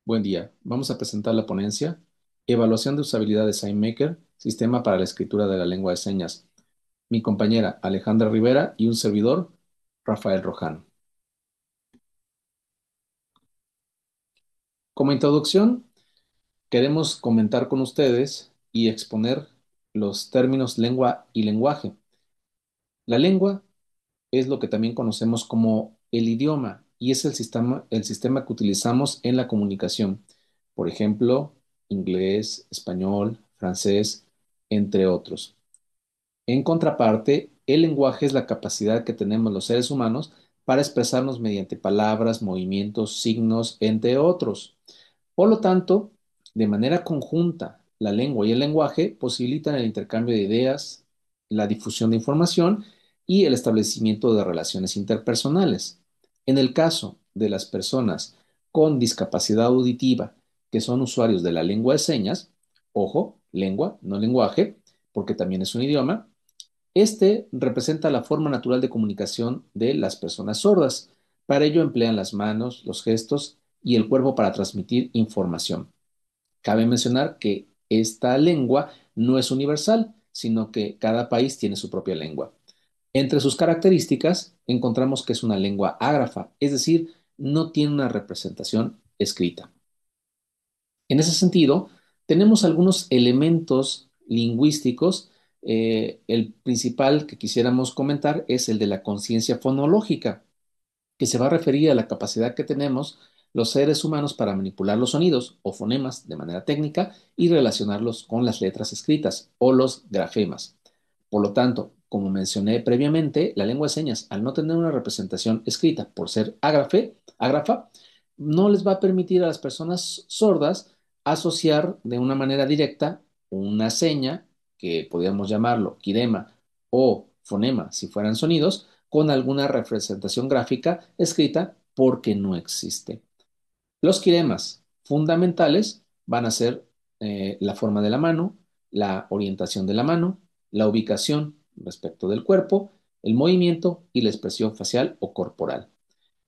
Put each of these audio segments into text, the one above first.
Buen día. Vamos a presentar la ponencia Evaluación de usabilidad de SignMaker, Sistema para la escritura de la lengua de señas. Mi compañera Alejandra Rivera y un servidor, Rafael Rojano. Como introducción, queremos comentar con ustedes y exponer los términos lengua y lenguaje. La lengua es lo que también conocemos como el idioma y es el sistema que utilizamos en la comunicación. Por ejemplo, inglés, español, francés, entre otros. En contraparte, el lenguaje es la capacidad que tenemos los seres humanos para expresarnos mediante palabras, movimientos, signos, entre otros. Por lo tanto, de manera conjunta, la lengua y el lenguaje posibilitan el intercambio de ideas, la difusión de información y el establecimiento de relaciones interpersonales. En el caso de las personas con discapacidad auditiva que son usuarios de la lengua de señas, ojo, lengua, no lenguaje, porque también es un idioma, este representa la forma natural de comunicación de las personas sordas. Para ello emplean las manos, los gestos y el cuerpo para transmitir información. Cabe mencionar que esta lengua no es universal, sino que cada país tiene su propia lengua. Entre sus características encontramos que es una lengua ágrafa, es decir, no tiene una representación escrita. En ese sentido, tenemos algunos elementos lingüísticos. El principal que quisiéramos comentar es el de la conciencia fonológica, que se va a referir a la capacidad que tenemos los seres humanos para manipular los sonidos o fonemas de manera técnica y relacionarlos con las letras escritas o los grafemas. Por lo tanto, como mencioné previamente, la lengua de señas, al no tener una representación escrita por ser ágrafa, no les va a permitir a las personas sordas asociar de una manera directa una seña, que podríamos llamarlo quirema o fonema si fueran sonidos, con alguna representación gráfica escrita porque no existe. Los quiremas fundamentales van a ser la forma de la mano, la orientación de la mano, la ubicación respecto del cuerpo, el movimiento y la expresión facial o corporal.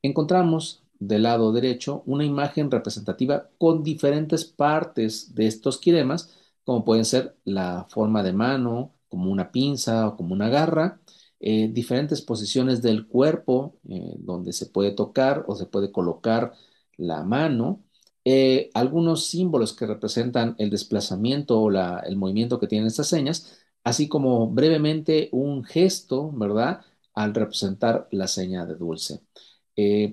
Encontramos del lado derecho una imagen representativa con diferentes partes de estos quiremas, como pueden ser la forma de mano, como una pinza o como una garra, diferentes posiciones del cuerpo donde se puede tocar o se puede colocar la mano, algunos símbolos que representan el desplazamiento o el movimiento que tienen estas señas, así como brevemente un gesto, ¿verdad? Al representar la seña de dulce.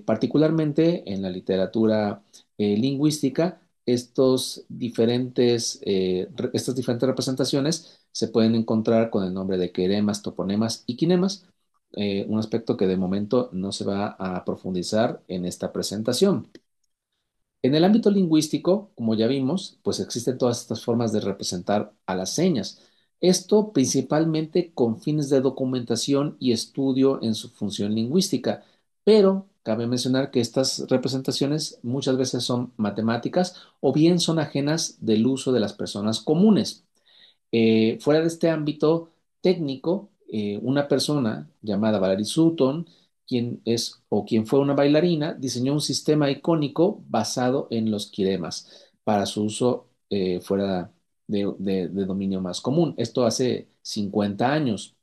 Particularmente en la literatura lingüística, estas diferentes representaciones se pueden encontrar con el nombre de queremas, toponemas y quinemas, un aspecto que de momento no se va a profundizar en esta presentación. En el ámbito lingüístico, como ya vimos, pues existen todas estas formas de representar a las señas. Esto principalmente con fines de documentación y estudio en su función lingüística, pero cabe mencionar que estas representaciones muchas veces son matemáticas o bien son ajenas del uso de las personas comunes. Fuera de este ámbito técnico, una persona llamada Valerie Sutton, quien es o quien fue una bailarina, diseñó un sistema icónico basado en los quiremas para su uso fuera de dominio más común. Esto hace 50 años.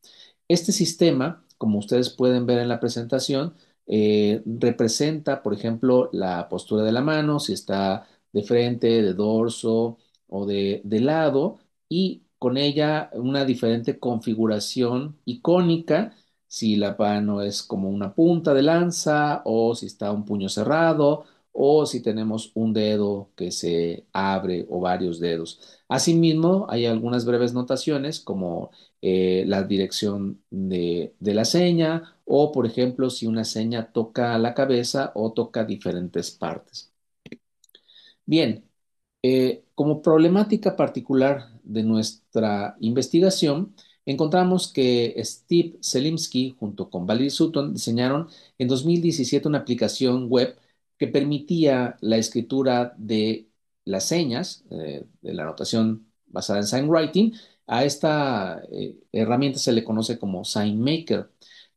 Este sistema, como ustedes pueden ver en la presentación, representa, por ejemplo, la postura de la mano, si está de frente, de dorso o de lado, y con ella una diferente configuración icónica, si la mano es como una punta de lanza o si está un puño cerrado o si tenemos un dedo que se abre o varios dedos. Asimismo, hay algunas breves notaciones como la dirección de la seña o, por ejemplo, si una seña toca la cabeza o toca diferentes partes. Bien, como problemática particular de nuestra investigación, encontramos que Steve Selimsky junto con Valerie Sutton diseñaron en 2017 una aplicación web que permitía la escritura de las señas, de la notación basada en signwriting. A esta herramienta se le conoce como SignMaker.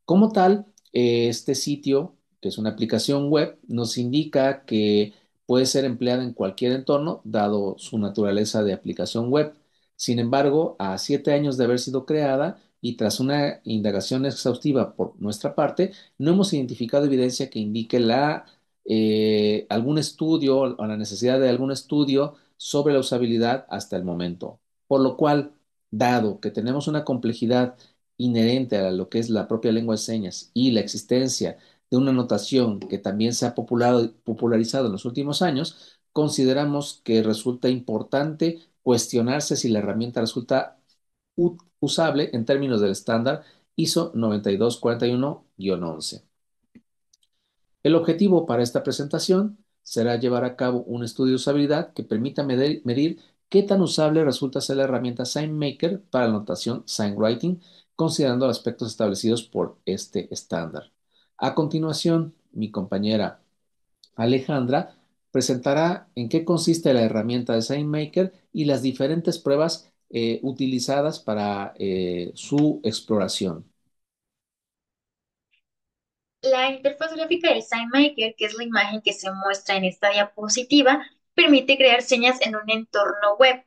Como tal, este sitio, que es una aplicación web, nos indica que puede ser empleada en cualquier entorno, dado su naturaleza de aplicación web. Sin embargo, a 7 años de haber sido creada y tras una indagación exhaustiva por nuestra parte, no hemos identificado evidencia que indique algún estudio o la necesidad de algún estudio sobre la usabilidad hasta el momento. Por lo cual, dado que tenemos una complejidad inherente a lo que es la propia lengua de señas y la existencia de una notación que también se ha popularizado en los últimos años, consideramos que resulta importante cuestionarse si la herramienta resulta usable en términos del estándar ISO 9241-11. El objetivo para esta presentación será llevar a cabo un estudio de usabilidad que permita medir qué tan usable resulta ser la herramienta SignMaker para la notación SignWriting, considerando los aspectos establecidos por este estándar. A continuación, mi compañera Alejandra presentará en qué consiste la herramienta de SignMaker y las diferentes pruebas utilizadas para su exploración. La interfaz gráfica del SignMaker, que es la imagen que se muestra en esta diapositiva, permite crear señas en un entorno web.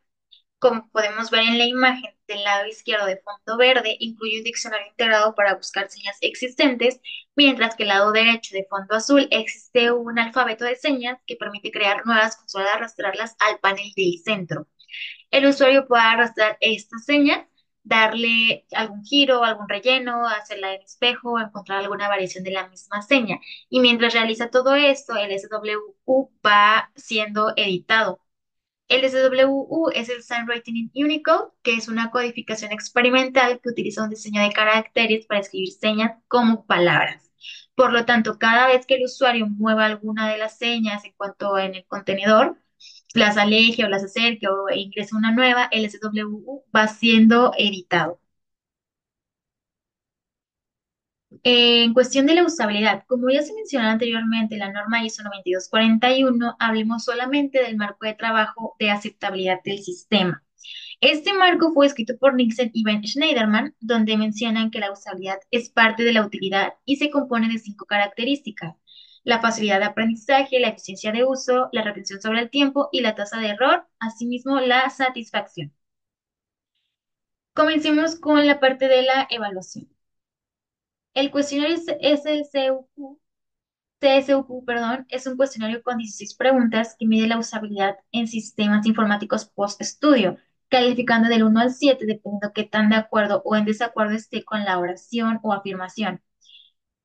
Como podemos ver en la imagen del lado izquierdo de fondo verde, incluye un diccionario integrado para buscar señas existentes, mientras que el lado derecho de fondo azul existe un alfabeto de señas que permite crear nuevas con solo arrastrarlas al panel del centro. El usuario puede arrastrar estas señas, darle algún giro, algún relleno, hacerla en espejo o encontrar alguna variación de la misma seña. Y mientras realiza todo esto, el SWU va siendo editado. El SWU es el Handwriting in Unicode, que es una codificación experimental que utiliza un diseño de caracteres para escribir señas como palabras. Por lo tanto, cada vez que el usuario mueva alguna de las señas en cuanto en el contenedor, las aleje o las acerque o ingrese una nueva, el SWU va siendo editado. En cuestión de la usabilidad, como ya se mencionó anteriormente, la norma ISO 9241, hablemos solamente del marco de trabajo de aceptabilidad del sistema. Este marco fue escrito por Nixon y Ben Schneiderman, donde mencionan que la usabilidad es parte de la utilidad y se compone de 5 características: la facilidad de aprendizaje, la eficiencia de uso, la retención sobre el tiempo y la tasa de error, asimismo la satisfacción. Comencemos con la parte de la evaluación. El cuestionario CSUQ, perdón, es un cuestionario con 16 preguntas que mide la usabilidad en sistemas informáticos post-estudio, calificando del 1 al 7 dependiendo qué tan de acuerdo o en desacuerdo esté con la oración o afirmación.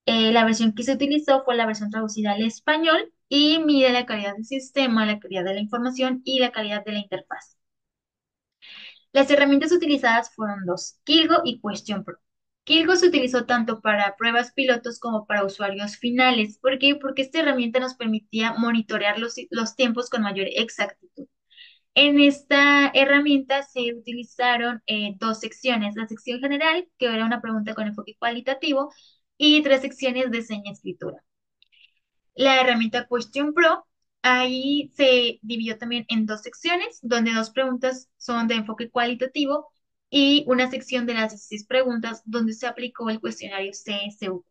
La versión que se utilizó fue la versión traducida al español y mide la calidad del sistema, la calidad de la información y la calidad de la interfaz. Las herramientas utilizadas fueron dos, Kilgo y Question Pro. Kilgo se utilizó tanto para pruebas pilotos como para usuarios finales. ¿Por qué? Porque esta herramienta nos permitía monitorear los tiempos con mayor exactitud. En esta herramienta se utilizaron dos secciones, la sección general, que era una pregunta con enfoque cualitativo, y 3 secciones de seña escritura. La herramienta Question Pro, ahí se dividió también en 2 secciones, donde 2 preguntas son de enfoque cualitativo y una sección de las 16 preguntas donde se aplicó el cuestionario CSU.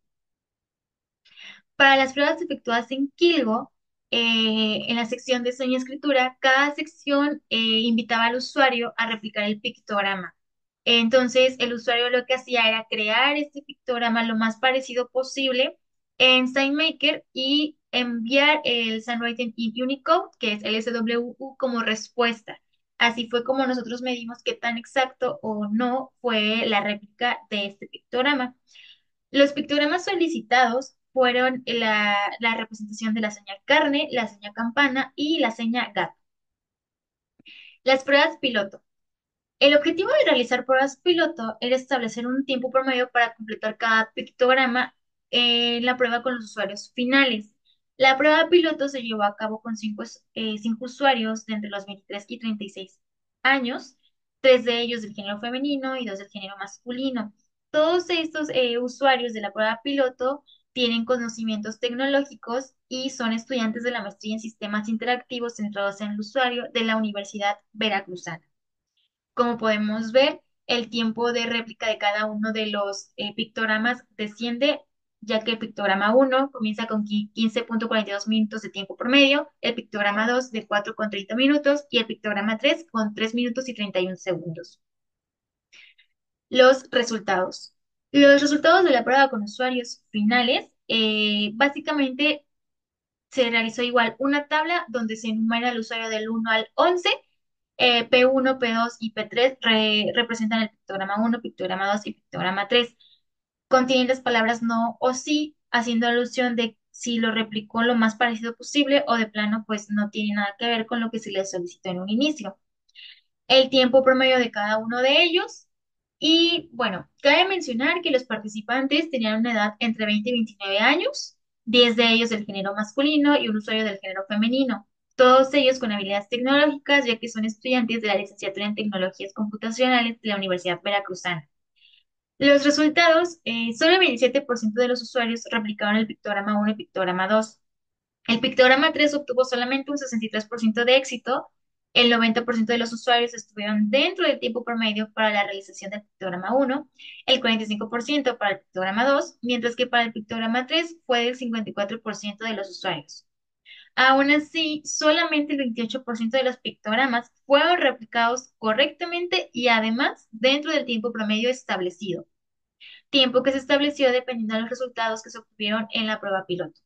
Para las pruebas efectuadas en Kilgo, en la sección de seña escritura, cada sección invitaba al usuario a replicar el pictograma. Entonces, el usuario lo que hacía era crear este pictograma lo más parecido posible en SignMaker y enviar el Handwriting in Unicode, que es el SWU, como respuesta. Así fue como nosotros medimos qué tan exacto o no fue la réplica de este pictograma. Los pictogramas solicitados fueron la representación de la seña carne, la seña campana y la seña gato. Las pruebas piloto. El objetivo de realizar pruebas piloto era establecer un tiempo promedio para completar cada pictograma en la prueba con los usuarios finales. La prueba piloto se llevó a cabo con cinco usuarios de entre los 23 y 36 años, 3 de ellos del género femenino y 2 del género masculino. Todos estos usuarios de la prueba piloto tienen conocimientos tecnológicos y son estudiantes de la maestría en sistemas interactivos centrados en el usuario de la Universidad Veracruzana. Como podemos ver, el tiempo de réplica de cada uno de los pictogramas desciende ya que el pictograma uno comienza con 15,42 minutos de tiempo promedio, el pictograma 2 de 4,30 minutos y el pictograma 3 con 3 minutos y 31 segundos. Los resultados. Los resultados de la prueba con usuarios finales, básicamente se realizó igual una tabla donde se enumera el usuario del 1 al 11. P1, P2 y P3 representan el pictograma 1, pictograma 2 y pictograma 3. Contienen las palabras no o sí, haciendo alusión de si lo replicó lo más parecido posible o de plano pues no tiene nada que ver con lo que se le solicitó en un inicio. El tiempo promedio de cada uno de ellos. Y bueno, cabe mencionar que los participantes tenían una edad entre 20 y 29 años, 10 de ellos del género masculino y un usuario del género femenino. Todos ellos con habilidades tecnológicas, ya que son estudiantes de la licenciatura en tecnologías computacionales de la Universidad Veracruzana. Los resultados, solo el 27% de los usuarios replicaron el pictograma 1 y pictograma 2. El pictograma 3 obtuvo solamente un 63% de éxito. El 90% de los usuarios estuvieron dentro del tiempo promedio para la realización del pictograma 1, el 45% para el pictograma 2, mientras que para el pictograma 3 fue del 54% de los usuarios. Aún así, solamente el 28% de los pictogramas fueron replicados correctamente y además dentro del tiempo promedio establecido, tiempo que se estableció dependiendo de los resultados que se obtuvieron en la prueba piloto.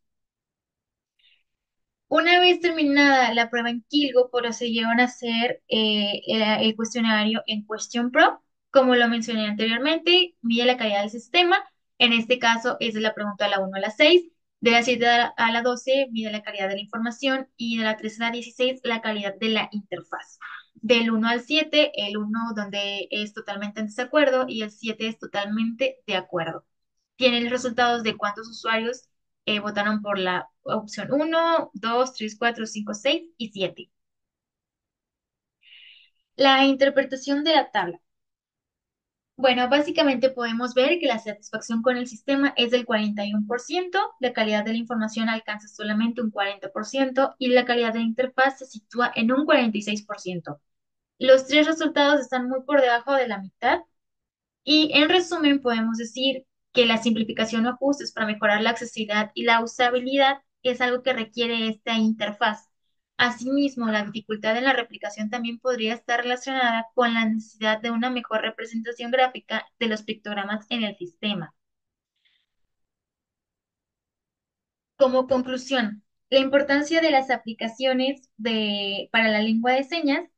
Una vez terminada la prueba en Kilgo, procedieron a hacer el cuestionario en Question Pro. Como lo mencioné anteriormente, mide la calidad del sistema. En este caso es de la pregunta de la 1 a la 6. De la 7 a la 12 mide la calidad de la información y de la 13 a la 16 la calidad de la interfaz. Del 1 al 7, el 1 donde es totalmente en desacuerdo y el 7 es totalmente de acuerdo. Tiene los resultados de cuántos usuarios votaron por la opción 1, 2, 3, 4, 5, 6 y 7. La interpretación de la tabla. Bueno, básicamente podemos ver que la satisfacción con el sistema es del 41%, la calidad de la información alcanza solamente un 40% y la calidad de la interfaz se sitúa en un 46%. Los tres resultados están muy por debajo de la mitad. Y en resumen, podemos decir que la simplificación o ajustes para mejorar la accesibilidad y la usabilidad es algo que requiere esta interfaz. Asimismo, la dificultad en la replicación también podría estar relacionada con la necesidad de una mejor representación gráfica de los pictogramas en el sistema. Como conclusión, la importancia de las aplicaciones para la lengua de señas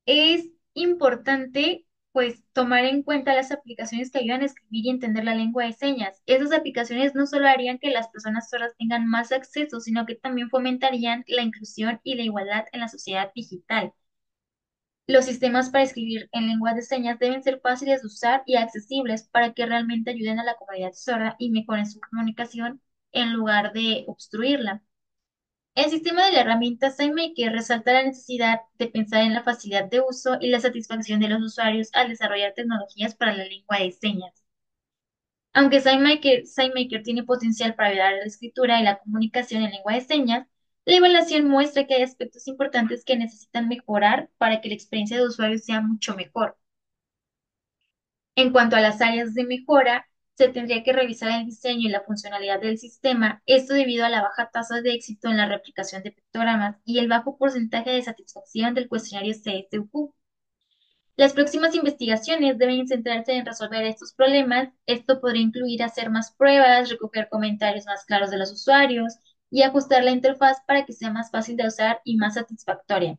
es importante, pues, tomar en cuenta las aplicaciones que ayudan a escribir y entender la lengua de señas. Esas aplicaciones no solo harían que las personas sordas tengan más acceso, sino que también fomentarían la inclusión y la igualdad en la sociedad digital. Los sistemas para escribir en lengua de señas deben ser fáciles de usar y accesibles para que realmente ayuden a la comunidad sorda y mejoren su comunicación en lugar de obstruirla. El sistema de la herramienta SignMaker resalta la necesidad de pensar en la facilidad de uso y la satisfacción de los usuarios al desarrollar tecnologías para la lengua de señas. Aunque SignMaker tiene potencial para ayudar a la escritura y la comunicación en lengua de señas, la evaluación muestra que hay aspectos importantes que necesitan mejorar para que la experiencia de usuario sea mucho mejor. En cuanto a las áreas de mejora, se tendría que revisar el diseño y la funcionalidad del sistema, esto debido a la baja tasa de éxito en la replicación de pictogramas y el bajo porcentaje de satisfacción del cuestionario CSU. Las próximas investigaciones deben centrarse en resolver estos problemas. Esto podría incluir hacer más pruebas, recoger comentarios más claros de los usuarios y ajustar la interfaz para que sea más fácil de usar y más satisfactoria.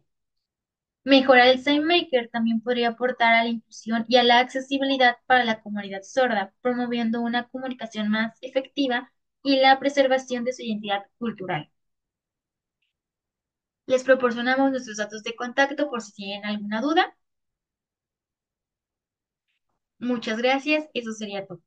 Mejorar el SignMaker también podría aportar a la inclusión y a la accesibilidad para la comunidad sorda, promoviendo una comunicación más efectiva y la preservación de su identidad cultural. Les proporcionamos nuestros datos de contacto por si tienen alguna duda. Muchas gracias, eso sería todo.